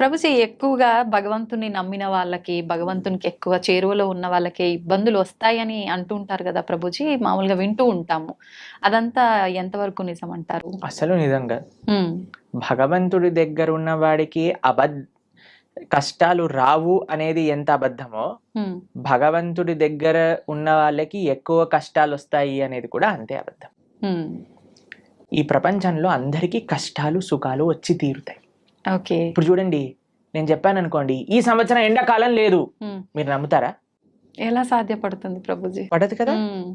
ప్రభుజీ ఎక్కువగా భగవంతుని నమ్మిన వాళ్ళకి, భగవంతునికి ఎక్కువ చేరువలో ఉన్న వాళ్ళకి ఇబ్బందులు వస్తాయని అంటూ ఉంటారు కదా ప్రభుజీ. మామూలుగా వింటూ ఉంటాము. అదంతా ఎంతవరకు నిజం అంటారు? అసలు నిజంగా హ్మ్. భగవంతుడి దగ్గర ఉన్న వాడికి కష్టాలు రావు అనేది ఎంత అబద్ధమో, హ్మ్. భగవంతుడి దగ్గర ఉన్న వాళ్ళకి ఎక్కువ కష్టాలు వస్తాయి అనేది కూడా అంతే అబద్ధం. హ్మ్. ఈ ప్రపంచంలో అందరికీ కష్టాలు సుఖాలు వచ్చి తీరుతాయి. ఓకే. ఇప్పుడు చూడండి, నేను చెప్పాను అనుకోండి, ఈ సంవత్సరం ఎండాకాలం లేదు, హ్మ్. మీరు నమ్ముతారా? ఎలా సాధ్యపడుతుంది ప్రభుజీ? పడదు కదా. హ్మ్.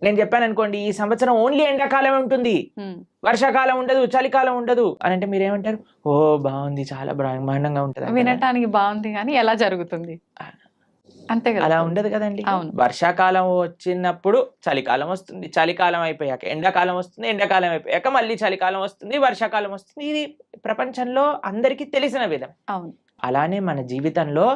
నేను చెప్పాను అనుకోండి, ఈ సంవత్సరం ఓన్లీ ఎండాకాలం ఉంటుంది, హ్మ్. వర్షాకాలం ఉండదు, చలికాలం ఉండదు అని అంటే మీరేమంటారు? ఓ బాగుంది, చాలా బ్రహ్మాండంగా ఉంటుంది అంటారా? వినటానికి బాగుంది కానీ ఎలా జరుగుతుంది? అంతే కదా అలా ప్రభుజీ. ఉండదు కదండి. అవును. వర్షాకాలం వచ్చినప్పుడు చలికాలం వస్తుంది, చలికాలం అయిపోయాక ఎండాకాలం వస్తుంది, ఎండాకాలం అయిపోయాక మళ్ళీ చలికాలం వస్తుంది, వర్షాకాలం వస్తుంది. ఇది ప్రపంచంలో అందరికీ తెలిసిన విధం. అవును. అలానే మన జీవితంలో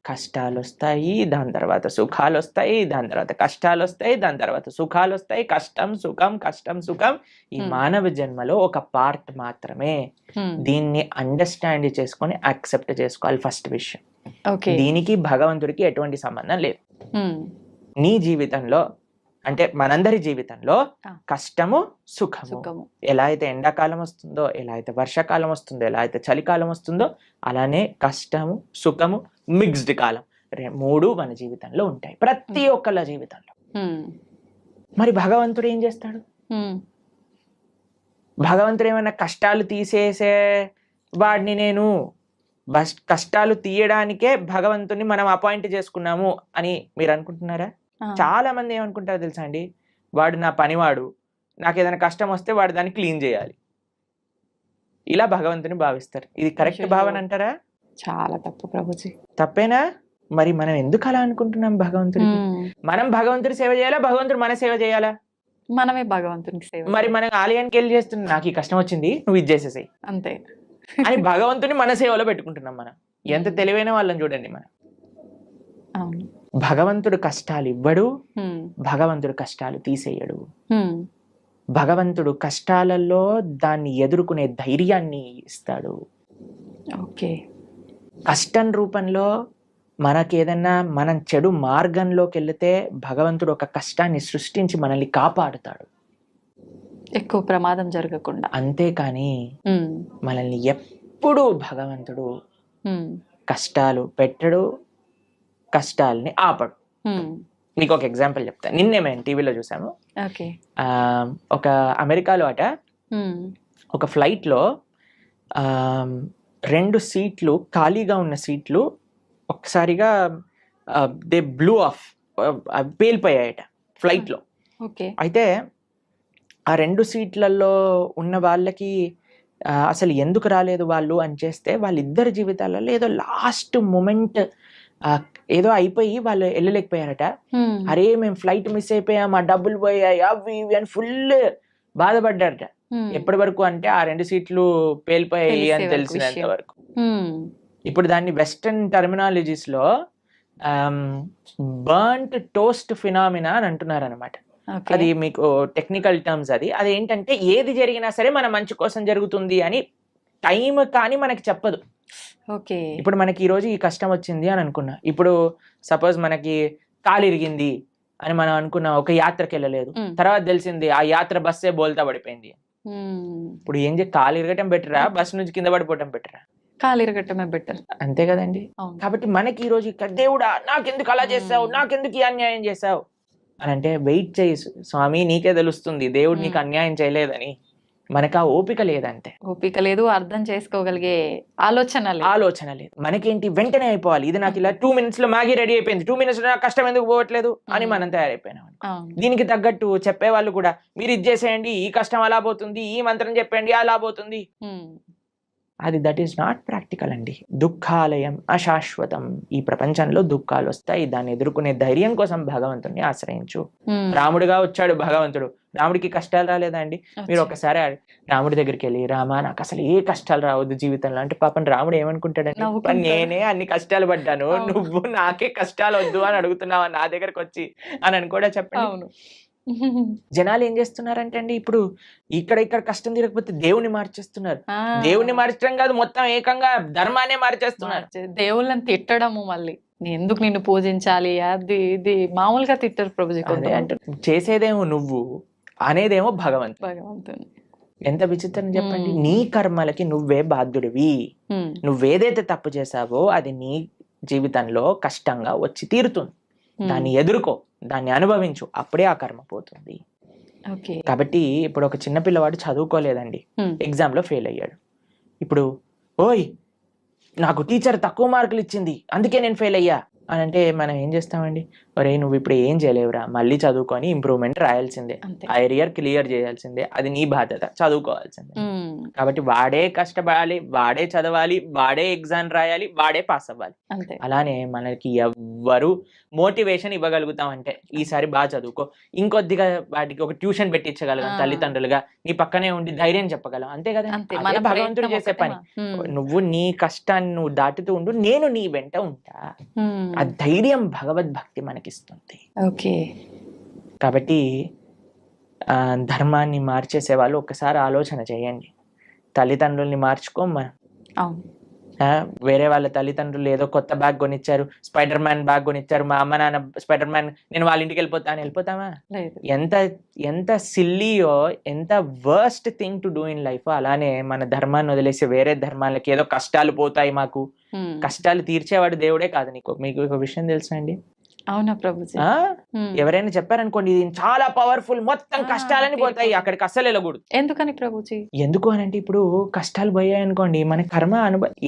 కష్టాలు వస్తాయి, దాని తర్వాత సుఖాలు వస్తాయి, దాని తర్వాత కష్టాలు వస్తాయి, దాని తర్వాత సుఖాలు వస్తాయి. కష్టం సుఖం, కష్టం సుఖం ఈ మానవ జన్మలో ఒక పార్ట్ మాత్రమే. హ్మ్. దీన్ని అండర్స్టాండ్ చేసుకొని యాక్సెప్ట్ చేసుకోవాలి ఫస్ట్ విషయం. ఓకే. దీనికి భగవంతుడికి ఎటువంటి సంబంధం లేదు. హ్మ్. నీ జీవితంలో అంటే మనందరి జీవితంలో ఆ. కష్టము సుఖము, సుఖము. ఎలా అయితే ఎండాకాలం వస్తుందో, ఎలా అయితే వర్షాకాలం వస్తుందో, ఎలా అయితే చలికాలం వస్తుందో, అలానే కష్టము సుఖము మిక్స్డ్ కాలం మూడు మన జీవితంలో ఉంటాయి, ప్రతి ఒక్కళ్ళ జీవితంలో. హ్మ్. మరి భగవంతుడు ఏం చేస్తాడు? హ్మ్. భగవంతుడు ఏమైనా కష్టాలు తీసేసే వాడిని నేను కష్టాలు తీయడానికే భగవంతుని మనం అపాయింట్ చేసుకున్నాము అని మీరు అనుకుంటున్నారా? ఆ. చాలా మంది ఏమనుకుంటారో తెలుసా అండి, వాడు నా పనివాడు, నాకు ఏదైనా కష్టం వస్తే వాడు దాన్ని క్లీన్ చేయాలి, ఇలా భగవంతుని భావిస్తారు. ఇది కరెక్ట్ అయ్యయ్యో. భావన అంటారా? చాలా తప్పు ప్రభుజీ. తప్పేనా? మరి మనం ఎందుకు అలా అనుకుంటున్నాం భగవంతుడికి? హ్మ్. మనం భగవంతుడి సేవ చేయాలా, భగవంతుడు మన సేవ చేయాలా? మనమే భగవంతునికి సేవ మరి చేయాలి. మనం ఆలయానికి వెళ్ళి చేస్తున్నాం, నాకు ఈ కష్టం వచ్చింది నువ్వు ఇది చేసేసాయి అంతే. అని భగవంతుని మన సేవలో పెట్టుకుంటున్నాం. మనం ఎంత తెలివైన వాళ్ళని చూడండి. మనం అవును. భగవంతుడు కష్టాలు ఇవ్వడు, హ్మ్. భగవంతుడు కష్టాలు తీసేయడు. హ్మ్. భగవంతుడు కష్టాలలో దాన్ని ఎదుర్కొనే ధైర్యాన్ని ఇస్తాడు. ఓకే. కష్టం రూపంలో మనకేదన్నా మనం చెడు మార్గంలోకి వెళితే భగవంతుడు ఒక కష్టాన్ని సృష్టించి మనల్ని కాపాడుతాడు, ఎక్కువ ప్రమాదం జరగకుండా. అంతేకాని హ్మ్. మనల్ని ఎప్పుడూ భగవంతుడు హ్మ్. కష్టాలు పెట్టడు, కష్టాలని ఆపడు. హ్మ్. మీకు ఒక ఎగ్జాంపుల్ చెప్తాను. నిన్నే మేము టీవీలో చూసాము. ఓకే. ఒక అమెరికాలో హ్మ్. ఒక ఫ్లైట్లో 2 సీట్లు ఖాళీగా ఉన్న సీట్లు ఒక్కసారిగా దే బ్లూ ఆఫ్, పేలిపోయాయట ఫ్లైట్లో. ఓకే. అయితే ఆ 2 సీట్లలో ఉన్న వాళ్ళకి అసలు ఎందుకు రాలేదు వాళ్ళు అని చేస్తే, వాళ్ళిద్దరి జీవితాలలో ఏదో లాస్ట్ మూమెంట్ ఏదో అయిపోయి వాళ్ళు వెళ్ళలేకపోయారట. హ్మ్. అరే మేము ఫ్లైట్ మిస్ అయిపోయాం, ఆ డబ్బులు పోయాయి, అవి ఇవి అని ఫుల్ బాధపడ్డారట. హ్మ్. ఎప్పటి వరకు అంటే ఆ 2 సీట్లు పేలిపోయాయి తెలిసే అని వరకు తెలిసినంత విషయం. వరకు. హ్మ్. ఇప్పుడు దాన్ని వెస్టర్న్ టర్మినాలజీస్ లో బర్న్ట్ టోస్ట్ ఫినామినా అని అంటున్నారు అనమాట. ఓకే. అది మీకు టెక్నికల్ టర్మ్స్. అది ఏంటంటే ఏది జరిగినా సరే మన మంచి కోసం జరుగుతుంది అని టైం కానీ మనకి చెప్పదు. ఓకే. ఇప్పుడు మనకి ఈ రోజు ఈ కష్టం వచ్చింది అని అనుకున్నా, ఇప్పుడు సపోజ్ మనకి కాలు ఇరిగింది అని మనం అనుకున్నాం, ఒక యాత్రకి వెళ్ళలేదు, హ్మ్. తర్వాత తెలిసింది ఆ యాత్ర బస్సే బోల్తా పడిపోయింది. హ్మ్. ఇప్పుడు ఏం కాలు ఇరగటం బెటరా, బస్ నుంచి కింద పడిపోవటం బెటరా? కాలు ఇరగటమే బెటర్. అంతే కదండి. అవును. కాబట్టి మనకి ఈ రోజు దేవుడా నాకెందుకు అలా చేసావు, నాకెందుకు ఈ అన్యాయం చేసావు అని అంటే, వెయిట్ చేయి స్వామి, నీకే తెలుస్తుంది దేవుడు నీకు అన్యాయం చేయలేదని. మనకు ఆ ఓపిక లేదంటే, ఓపిక లేదు, అర్థం చేసుకోగలిగే ఆలోచన లేదు. మనకేంటి వెంటనే అయిపోవాలి, ఇది నాకు ఇలా 2 minutes లో మ్యాగీ రెడీ అయిపోయింది, 2 minutes లో నాకు కష్టం ఎందుకు పోవట్లేదు అని మనం తయారైపోయినాం. అవును. దీనికి తగ్గట్టు చెప్పేవాళ్ళు కూడా, మీరు ఇది చేసేయండి ఈ కష్టం అలా పోతుంది, ఈ మంత్రం చెప్పండి అలా పోతుంది. అది దట్ ఈస్ నాట్ ప్రాక్టికల్ అండి. దుఃఖాలయం అశాశ్వతం. ఈ ప్రపంచంలో దుఃఖాలు వస్తాయి, దాన్ని ఎదుర్కొనే ధైర్యం కోసం భగవంతుడిని ఆశ్రయించు. రాముడిగా వచ్చాడు భగవంతుడు, రాముడికి కష్టాలు రాలేదా అండి? మీరు ఒకసారి రాముడి దగ్గరికి వెళ్ళి, రామా నాకు అసలు ఏ కష్టాలు రావద్దు జీవితంలో అంటే, పాపం రాముడు ఏమనుకుంటాడండి, నేనే అన్ని కష్టాలు పడ్డాను, నువ్వు నాకే కష్టాలు వద్దు అని అడుగుతున్నావా నా దగ్గరకు వచ్చి అని కూడా చెప్పండి. జనాలు ఏం చేస్తున్నారంటే అండి, ఇప్పుడు ఇక్కడ కష్టం తీరకపోతే దేవుని మార్చేస్తున్నారు. దేవుని మార్చడం కాదు, మొత్తం ఏకంగా ధర్మాన్ని మార్చేస్తున్నారు. దేవుళ్ళని తిట్టడము, మళ్ళీ ఎందుకు నిన్ను పూజించాలి, అది ఇది మామూలుగా తిట్టరు ప్రభుజీ. అదే అంటే చేసేదేమో నువ్వు, అనేదేమో భగవంతుని. ఎంత విచిత్రం చెప్పండి. నీ కర్మలకి నువ్వే బాధ్యుడివి. నువ్వేదైతే తప్పు చేసావో అది నీ జీవితంలో కష్టంగా వచ్చి తీరుతుంది. దాన్ని ఎదుర్కో, దాన్ని అనుభవించు, అప్పుడే ఆ కర్మ పోతుంది. కాబట్టి ఇప్పుడు ఒక చిన్న పిల్లవాడు చదువుకోలేదండి, ఎగ్జామ్ లో ఫెయిల్ అయ్యాడు. ఇప్పుడు ఓయ్ నాకు టీచర్ తక్కువ మార్కులు ఇచ్చింది అందుకే నేను ఫెయిల్ అయ్యా అని అంటే మనం ఏం చేస్తామండి, ఒరే నువ్వు ఇప్పుడు ఏం చేయలేవురా, మళ్ళీ చదువుకొని ఇంప్రూవ్మెంట్ రాయాల్సిందే, ఆ ఏరియర్ క్లియర్ చేయాల్సిందే, అది నీ బాధ్యత, చదువుకోవాల్సిందే. కాబట్టి వాడే కష్టపడాలి, వాడే చదవాలి, వాడే ఎగ్జామ్ రాయాలి, వాడే పాస్ అవ్వాలి. అలానే మనకి ఎవ్వరు మోటివేషన్ ఇవ్వగలుగుతాం అంటే ఈసారి బాగా చదువుకో, ఇంకొద్దిగా వాటికి ఒక ట్యూషన్ పెట్టించగలం తల్లిదండ్రులుగా, నీ పక్కనే ఉండి ధైర్యం చెప్పగలం, అంతే కదా. అదే భగవంతుడు చేసే పని. నువ్వు నీ కష్టాన్ని నువ్వు దాటుతూ ఉండు, నేను నీ వెంట ఉంటా. ఆ ధైర్యం భగవద్భక్తి మనకిస్తుంది. కాబట్టి ధర్మాన్ని మార్చేసే వాళ్ళు ఒక్కసారి ఆలోచన చేయండి. తల్లిదండ్రుల్ని మార్చుకోం మనం. వేరే వాళ్ళ తల్లిదండ్రులు ఏదో కొత్త బ్యాగ్ కొనిచ్చారు, స్పైడర్ మ్యాన్ బ్యాగ్ కొనిచ్చారు, మా అమ్మ నాన్న స్పైడర్ మ్యాన్, నేను వాళ్ళ ఇంటికి వెళ్ళిపోతామా? ఎంత సిల్లీయో, ఎంత worst thing to do in life. అలానే మన ధర్మాన్ని వదిలేసి వేరే ధర్మాలకి ఏదో కష్టాలు పోతాయి, మాకు కష్టాలు తీర్చేవాడు దేవుడే కాదు. మీకు ఒక విషయం తెలుసా అండి? అవునా ప్రభుజీ? ఎవరైనా చెప్పారనుకోండి ఇది చాలా పవర్ఫుల్, మొత్తం కష్టాలని పోతాయి, అక్కడికి అస్సలు వెళ్ళకూడదు. ఎందుకని ప్రభుజీ? ఎందుకు అని అంటే ఇప్పుడు కష్టాలు పోయాయి అనుకోండి, మన కర్మ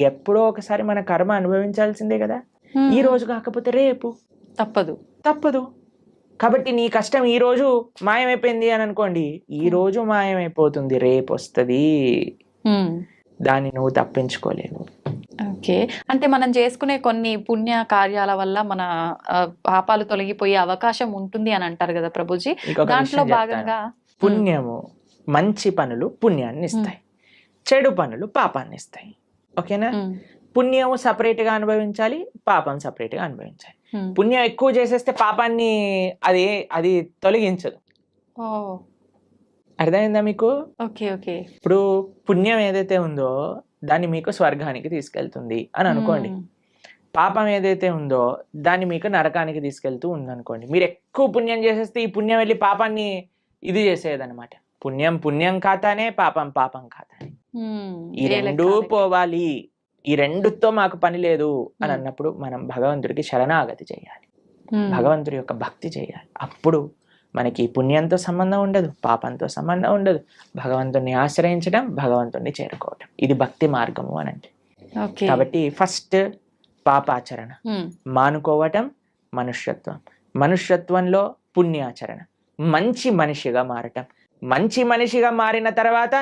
ఎప్పుడో ఒకసారి మన కర్మ అనుభవించాల్సిందే కదా. ఈ రోజు కాకపోతే రేపు తప్పదు. కాబట్టి నీ కష్టం ఈ రోజు మాయమైపోయింది అని అనుకోండి, ఈ రోజు మాయమైపోతుంది, రేపు వస్తుంది, దాన్ని నువ్వు తప్పించుకోలేవు. అంటే మనం చేసుకునే కొన్ని పుణ్య కార్యాల వల్ల మన పాపాలు తొలగిపోయే అవకాశం ఉంటుంది అని అంటారు కదా ప్రభుజీ. దాంట్లో భాగంగా పుణ్యము, మంచి పనులు పుణ్యాన్ని ఇస్తాయి, చెడు పనులు పాపాన్ని ఇస్తాయి. ఓకేనా? పుణ్యము సపరేట్ గా అనుభవించాలి, పాపం సపరేట్ గా అనుభవించాలి. పుణ్యం ఎక్కువ చేసేస్తే పాపాన్ని అది తొలగించదు. అర్థమైందా మీకు? ఇప్పుడు పుణ్యం ఏదైతే ఉందో దాన్ని మీకు స్వర్గానికి తీసుకెళ్తుంది అని అనుకోండి, పాపం ఏదైతే ఉందో దాన్ని మీకు నరకానికి తీసుకెళ్తూ ఉందనుకోండి. మీరు ఎక్కువ పుణ్యం చేసేస్తే ఈ పుణ్యం వెళ్ళి పాపాన్ని ఇది చేసేదన్నమాట. పుణ్యం ఖాతానే, పాపం ఖాతానే. ఈ రెండూ పోవాలి, ఈ రెండుతో మాకు పని లేదు అని అన్నప్పుడు మనం భగవంతుడికి శరణాగతి చేయాలి, భగవంతుడి యొక్క భక్తి చేయాలి. అప్పుడు మనకి పుణ్యంతో సంబంధం ఉండదు, పాపంతో సంబంధం ఉండదు. భగవంతుడిని ఆశ్రయించడం, భగవంతుడిని చేరుకోవటం, ఇది భక్తి మార్గము అని అంటే. కాబట్టి ఫస్ట్ పాపాచరణ మానుకోవటం మనుష్యత్వం, మనుష్యత్వంలో పుణ్యాచరణ, మంచి మనిషిగా మారటం, మంచి మనిషిగా మారిన తర్వాత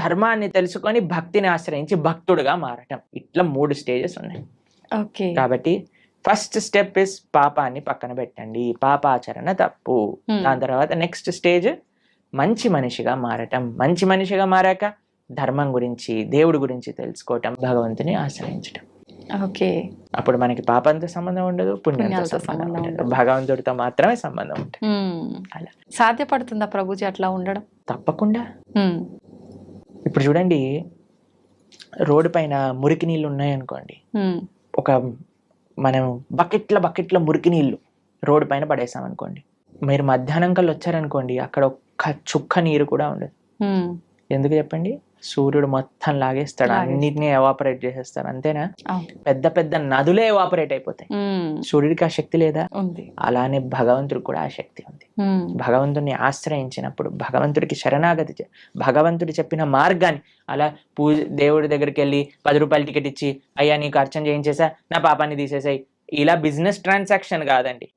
ధర్మాన్ని తెలుసుకొని భక్తిని ఆశ్రయించి భక్తుడుగా మారటం. ఇట్లా 3 స్టేజెస్ ఉన్నాయి. కాబట్టి ఫస్ట్ స్టెప్ ఇస్ పాపాన్ని పక్కన పెట్టండి, పాపాచరణ తప్పు. దాని తర్వాత నెక్స్ట్ స్టేజ్ మంచి మనిషిగా మారటం, మంచి మనిషిగా మారాక ధర్మం గురించి, దేవుడి గురించి తెలుసుకోవటం, భగవంతుని ఆశ్రయించటం. అప్పుడు మనకి పాపంతో సంబంధం ఉండదు, పుణ్యంతో సంబంధం ఉండదు, భగవంతుడితో మాత్రమే సంబంధం ఉంటుంది. అలా సాధ్యపడుతుందా ప్రభుజీ అట్లా ఉండడం? తప్పకుండా. ఇప్పుడు చూడండి, రోడ్డు పైన మురికి నీళ్ళు ఉన్నాయనుకోండి, ఒక మనం బకెట్ల మురికి నీళ్లు రోడ్డు పైన పడేసాం అనుకోండి, మీరు మధ్యాహ్నం కల్లా వచ్చారనుకోండి, అక్కడ ఒక్క చుక్క నీరు కూడా ఉండదు. ఎందుకు చెప్పండి? సూర్యుడు మొత్తం లాగేస్తాడు, అన్నిటినీ ఎవాపరేట్ చేసేస్తాడు, అంతేనా? పెద్ద పెద్ద నదులే ఎవాపరేట్ అయిపోతాయి. సూర్యుడికి ఆ శక్తి లేదా? అలానే భగవంతుడికి కూడా ఆ శక్తి ఉంది. భగవంతుడిని ఆశ్రయించినప్పుడు, భగవంతుడికి శరణాగతి, భగవంతుడు చెప్పిన మార్గాన్ని, అలా దేవుడి దగ్గరికి వెళ్ళి 10 రూపాయలు టికెట్ ఇచ్చి, అయ్యా నీకు అర్చన చేయించేసా, నా పాపాన్ని తీసేసాయి, ఇలా బిజినెస్ ట్రాన్సాక్షన్ కాదండి.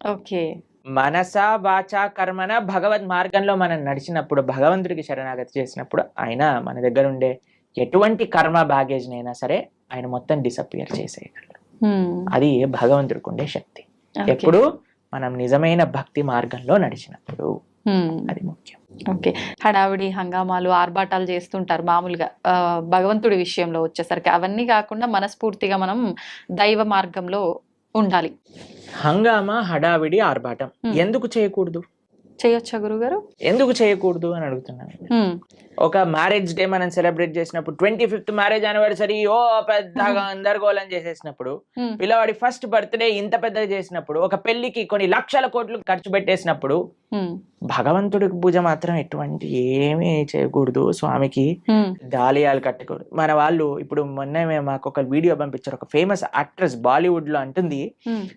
మనస వాచ కర్మన భగవద్ మార్గంలో మనం నడిచినప్పుడు, భగవంతుడికి శరణాగతి చేసినప్పుడు, ఆయన మన దగ్గర ఉండే ఎటువంటి కర్మ బ్యాగేజ్ నైనా సరే ఆయన మొత్తం డిసపియర్ చేసేయగలరు. అది భగవంతుడికి ఉండే శక్తి. ఎప్పుడు మనం నిజమైన భక్తి మార్గంలో నడిచినప్పుడు, అది ముఖ్యం. హడావిడి హంగామాలు ఆర్భాటాలు చేస్తుంటారు మామూలుగా. భగవంతుడి విషయంలో వచ్చేసరికి అవన్నీ కాకుండా మనస్ఫూర్తిగా మనం దైవ మార్గంలో ఉండాలి. హంగామా, హడావిడి, ఆర్భాటం ఎందుకు చేయకూడదు? చేయొచ్చా గురుగారు? ఎందుకు చేయకూడదు అని అడుగుతున్నాను. ఒక మ్యారేజ్ డే మనం సెలబ్రేట్ చేసినప్పుడు 25th మ్యారేజ్ యానివర్సరీ పెద్దగా గందరగోళం చేసేసినప్పుడు, పిల్లవాడి ఫస్ట్ బర్త్డే ఇంత పెద్దగా చేసినప్పుడు, ఒక పెళ్లికి కొన్ని లక్షల కోట్లు ఖర్చు పెట్టేసినప్పుడు, భగవంతుడికి పూజ మాత్రం ఎటువంటి ఏమీ చేయకూడదు, స్వామికి దాలియాలు కట్టకూడదు. మన వాళ్ళు ఇప్పుడు మొన్న మాకు ఒక వీడియో పంపించారు, ఒక ఫేమస్ యాక్ట్రెస్ బాలీవుడ్ లో అంటుంది,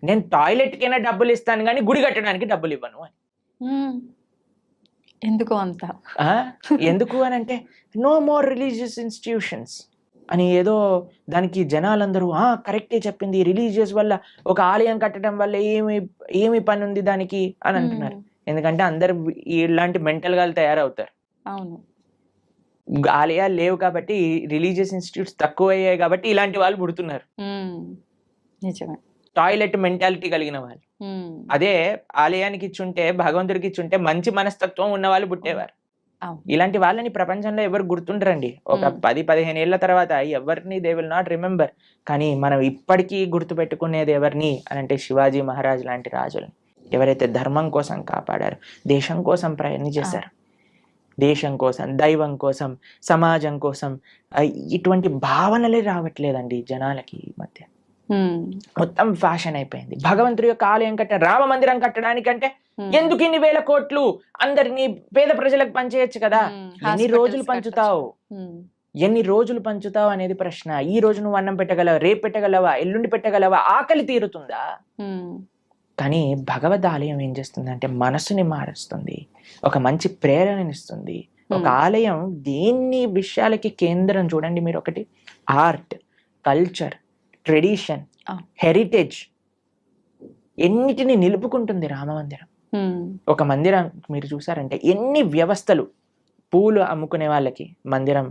నేను టాయిలెట్ కైనా డబ్బులు ఇస్తాను కానీ గుడి కట్టడానికి డబ్బులు ఇవ్వను అని. ఎందుకు అంత? ఎందుకు అని అంటే, నో మోర్ రిలీజియస్ ఇన్స్టిట్యూషన్స్ అని ఏదో దానికి జనాలందరూ కరెక్టే చెప్పింది, రిలీజియస్ వల్ల ఒక ఆలయం కట్టడం వల్ల ఏమి పని ఉంది దానికి అని అంటున్నారు. ఎందుకంటే అందరు ఇలాంటి మెంటల్ గా తయారవుతారు. అవును, ఆలయాలు లేవు కాబట్టి, రిలీజియస్ ఇన్స్టిట్యూట్స్ తక్కువ అయ్యాయి కాబట్టి ఇలాంటి వాళ్ళు పుడుతున్నారు. నిజమే. టాయిలెట్ మెంటాలిటీ కలిగిన వాళ్ళు. అదే ఆలయానికి ఇచ్చుంటే, భగవంతుడికి ఇచ్చుంటే మంచి మనస్తత్వం ఉన్న వాళ్ళు పుట్టేవారు. ఇలాంటి వాళ్ళని ప్రపంచంలో ఎవరు గుర్తుండరండి. ఒక 10-15 ఏళ్ల తర్వాత ఎవరిని దే విల్ నాట్ రిమెంబర్. కానీ మనం ఇప్పటికీ గుర్తు పెట్టుకునేది ఎవరిని అని అంటే, శివాజీ మహారాజ్ లాంటి రాజులని, ఎవరైతే ధర్మం కోసం కాపాడారు, దేశం కోసం ప్రయత్నం చేశారు, దేశం కోసం, దైవం కోసం, సమాజం కోసం. ఇటువంటి భావనలే రావట్లేదండి జనాలకి ఈ మధ్య. మొత్తం ఫ్యాషన్ అయిపోయింది. భగవంతుడి యొక్క ఆలయం రామ మందిరం కట్టడానికంటే ఎందుకు ఇన్ని వేల కోట్లు, అందరినీ పేద ప్రజలకు పంచేయచ్చు కదా. ఎన్ని రోజులు పంచుతావు, ఎన్ని రోజులు పంచుతావు అనేది ప్రశ్న. ఈ రోజు నువ్వు అన్నం పెట్టగలవా, రేపు పెట్టగలవా, ఎల్లుండి పెట్టగలవా, ఆకలి తీరుతుందా? కానీ భగవద్ ఆలయం ఏం చేస్తుంది అంటే మనసుని మారుస్తుంది, ఒక మంచి ప్రేరణనిస్తుంది. ఒక ఆలయం దేన్ని విషయాలకి కేంద్రం చూడండి మీరు. ఒకటి ఆర్ట్, కల్చర్, ట్రెడిషన్, హెరిటేజ్, ఎన్నిటిని నిలుపుకుంటుంది రామమందిరం. ఒక మందిరం మీరు చూసారంటే ఎన్ని వ్యవస్థలు, పూలు అమ్ముకునే వాళ్ళకి మందిరం,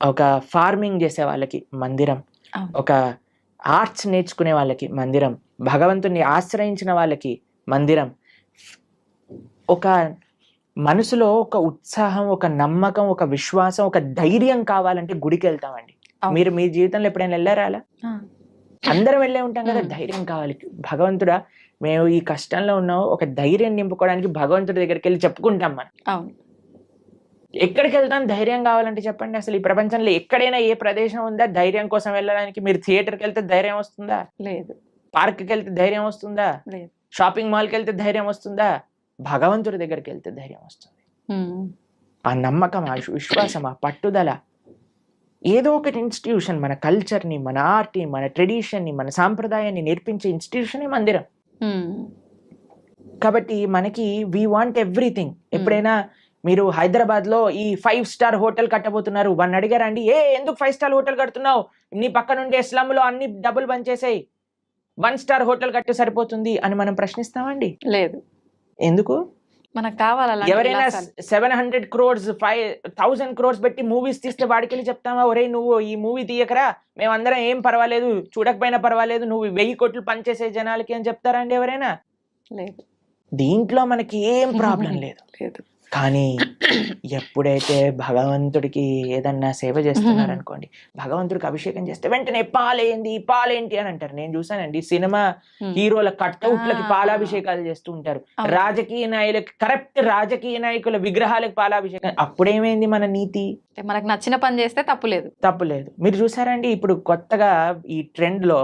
ఒక ఫార్మింగ్ చేసే వాళ్ళకి మందిరం, ఒక ఆర్ట్స్ నేర్చుకునే వాళ్ళకి మందిరం, భగవంతుని ఆశ్రయించిన వాళ్ళకి మందిరం. ఒక మనసులో ఒక ఉత్సాహం, ఒక నమ్మకం, ఒక విశ్వాసం, ఒక ధైర్యం కావాలంటే గుడికి వెళ్తామండి. మీరు మీ జీవితంలో ఎప్పుడైనా వెళ్ళారా అలా? అందరం వెళ్ళే ఉంటాం కదా. ధైర్యం కావాలి. భగవంతుడా మేము ఈ కష్టంలో ఉన్నాం, ఒక ధైర్యం నింపుకోవడానికి భగవంతుడి దగ్గరికి వెళ్ళి చెప్పుకుంటాం మనం. ఎక్కడికి వెళ్తాం ధైర్యం కావాలంటే చెప్పండి. అసలు ఈ ప్రపంచంలో ఎక్కడైనా ఏ ప్రదేశం ఉందా ధైర్యం కోసం వెళ్ళడానికి? మీరు థియేటర్కి వెళ్తే ధైర్యం వస్తుందా? లేదు. పార్క్కి వెళ్తే ధైర్యం వస్తుందా? లేదు. షాపింగ్ మాల్కి వెళ్తే ధైర్యం వస్తుందా? భగవంతుడి దగ్గరికి వెళ్తే ధైర్యం వస్తుంది. ఆ నమ్మకం, ఆ విశ్వాసం, ఆ పట్టుదల. ఏదో ఒకటి ఇన్స్టిట్యూషన్ మన కల్చర్ని, మన ఆర్ట్ని, మన ట్రెడిషన్ని, మన సాంప్రదాయాన్ని నేర్పించే ఇన్స్టిట్యూషనే మందిరం. కాబట్టి మనకి వీ వాంట్ ఎవ్రీథింగ్. ఎప్పుడైనా మీరు హైదరాబాద్ లో ఈ 5 స్టార్ హోటల్ కట్టబోతున్నారు, వాడిని అడిగారండి, ఎందుకు 5 స్టార్ హోటల్ కడుతున్నావు, నీ పక్క నుండి ఇస్లాం లో అన్ని డబ్బులు బంద్ చేసేయి, 1 స్టార్ హోటల్ కట్టే సరిపోతుంది అని మనం ప్రశ్నిస్తామండి? లేదు. ఎందుకు? మనకు కావాలి. ఎవరైనా 700 crores 5,000 crores పెట్టి మూవీస్ తీస్తే వాడికి వెళ్ళి చెప్తామా, ఒరే నువ్వు ఈ మూవీ తీయకరా, మేమందరం ఏం పర్వాలేదు, చూడకపోయినా పర్వాలేదు, నువ్వు 1000 కోట్లు పనిచేసే జనాలకి అని చెప్తారా అండి ఎవరైనా? లేదు. దీంట్లో మనకి ఏం ప్రాబ్లం లేదు. కానీ ఎప్పుడైతే భగవంతుడికి ఏదన్నా సేవ చేస్తున్నారనుకోండి, భగవంతుడికి అభిషేకం చేస్తే వెంటనే పాలేంటి అని అంటారు. నేను చూసానండి, సినిమా హీరోల కట్అవుట్లకి పాలాభిషేకాలు చేస్తూ ఉంటారు, రాజకీయ నాయకులకి, కరెక్ట్ రాజకీయ నాయకుల విగ్రహాలకు పాలాభిషేకం. అప్పుడేమైంది మన నీతి? మనకు నచ్చిన పని చేస్తే తప్పులేదు. మీరు చూసారండి ఇప్పుడు కొత్తగా ఈ ట్రెండ్ లో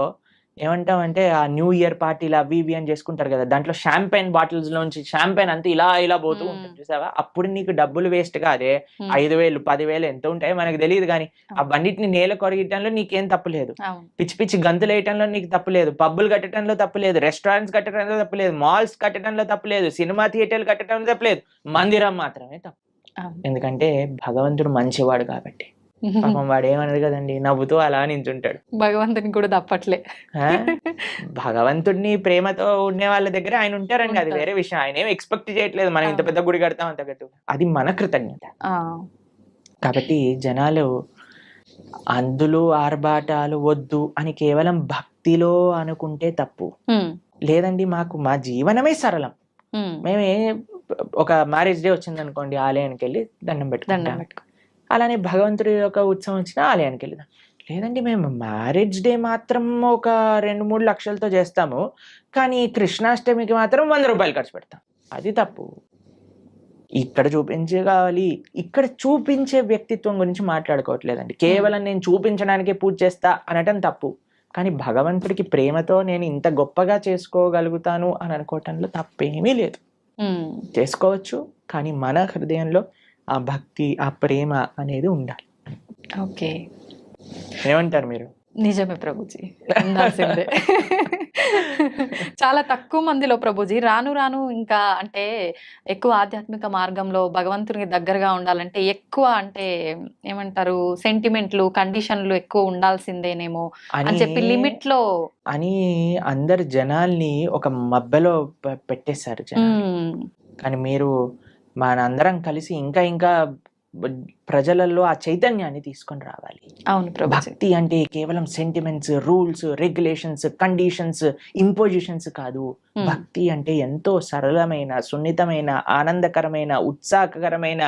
ఏమంటామంటే, ఆ న్యూ ఇయర్ పార్టీలు అవి ఇవి అని చేసుకుంటారు కదా, దాంట్లో షాంపైన్ బాటిల్స్ లోంచి షాంపైన్ అంతా ఇలా పోతూ ఉంటుంది చూసావా? అప్పుడు నీకు డబ్బులు వేస్ట్ గా, అదే 5,000 10,000 ఎంత ఉంటాయో మనకు తెలియదు, కానీ అవన్నిటిని నేల కొరగటంలో నీకేం తప్పులేదు, పిచ్చి పిచ్చి గంతులు వేయటంలో నీకు తప్పులేదు, పబ్బులు కట్టడంలో తప్పులేదు, రెస్టారెంట్స్ కట్టడంలో తప్పులేదు, మాల్స్ కట్టడంలో తప్పులేదు, సినిమా థియేటర్లు కట్టడంలో తప్పులేదు, మందిరం మాత్రమే తప్పు. ఎందుకంటే భగవంతుడు మంచివాడు కాబట్టి. పాపం వాడు ఏమన్నాడు కదండి, నవ్వుతూ అలా నించుంటాడు. భగవంతుని కూడా తప్పట్లే. భగవంతుడిని ప్రేమతో ఉండే వాళ్ళ దగ్గర ఆయన ఉంటారండి, అది వేరే విషయం. ఆయన ఏం ఎక్స్పెక్ట్ చేయట్లేదు మనం ఇంత పెద్ద గుడి కడతాం అంత గట్టు, అది మన కృతజ్ఞత. కాబట్టి జనాలు అందులో ఆర్భాటాలు వద్దు అని కేవలం భక్తిలో అనుకుంటే తప్పు. లేదండి, మా జీవనమే సరళం. మేమే ఒక మ్యారేజ్ డే వచ్చింది అనుకోండి, ఆలయానికి వెళ్ళి దండం పెట్టుకుంటాం. అలానే భగవంతుడి యొక్క ఉత్సవం వచ్చినా ఆలయానికి వెళ్దాం. లేదండి, మేము మ్యారేజ్ డే మాత్రం ఒక 2-3 లక్షలతో చేస్తాము, కానీ కృష్ణాష్టమికి మాత్రం 100 రూపాయలు ఖర్చు పెడతాం. అది తప్పు. ఇక్కడ చూపించగాలి, ఇక్కడ చూపించే వ్యక్తిత్వం గురించి మాట్లాడుకోవట్లేదండి. కేవలం నేను చూపించడానికే పూజ చేస్తా అనటం తప్పు. కానీ భగవంతుడికి ప్రేమతో నేను ఇంత గొప్పగా చేసుకోగలుగుతాను అని అనుకోవటంలో తప్పేమీ లేదు. చేసుకోవచ్చు, కానీ మన హృదయంలో ఆ భక్తి, ఆ ప్రేమ అనేది ఉండాలి. ఓకే, ఏమంటారు మీరు? నిజమే ప్రభుజీ, ఉండాల్సిందే. చాలా తక్కువ మందిలో ప్రభుజీ రాను రాను ఇంకా అంటే ఎక్కువ ఆధ్యాత్మిక మార్గంలో భగవంతునికి దగ్గరగా ఉండాలంటే ఎక్కువ అంటే ఏమంటారు సెంటిమెంట్లు, కండిషన్లు ఎక్కువ ఉండాల్సిందేనేమో అని చెప్పి లిమిట్ లో అని అందరు జనాల్ని ఒక మబ్బెలో పెట్టేశారు జనాలు. కానీ మీరు మనందరం కలిసి ఇంకా ఇంకా ప్రజలలో ఆ చైతన్యాన్ని తీసుకొని రావాలి. అవును ప్రభుజీ. భక్తి అంటే కేవలం sentiments, rules, regulations, conditions, impositions కాదు. భక్తి అంటే ఎంతో సరళమైన, సున్నితమైన, ఆనందకరమైన, ఉత్సాహకరమైన,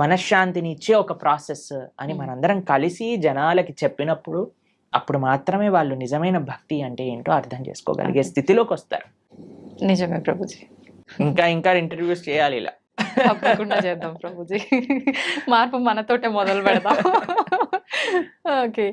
మనశ్శాంతిని ఇచ్చే ఒక ప్రాసెస్ అని మనందరం కలిసి జనాలకి చెప్పినప్పుడు అప్పుడు మాత్రమే వాళ్ళు నిజమైన భక్తి అంటే ఏంటో అర్థం చేసుకోగలిగే స్థితిలోకి వస్తారు. నిజమే ప్రభుజీ. ఇంకా ఇంకా ఇంటర్వ్యూస్ చేయాలి ఇలా. తప్పకుండా చేద్దాం ప్రభుజీ. మార్పు మనతోటే మొదలు పెడదాం. ఓకే.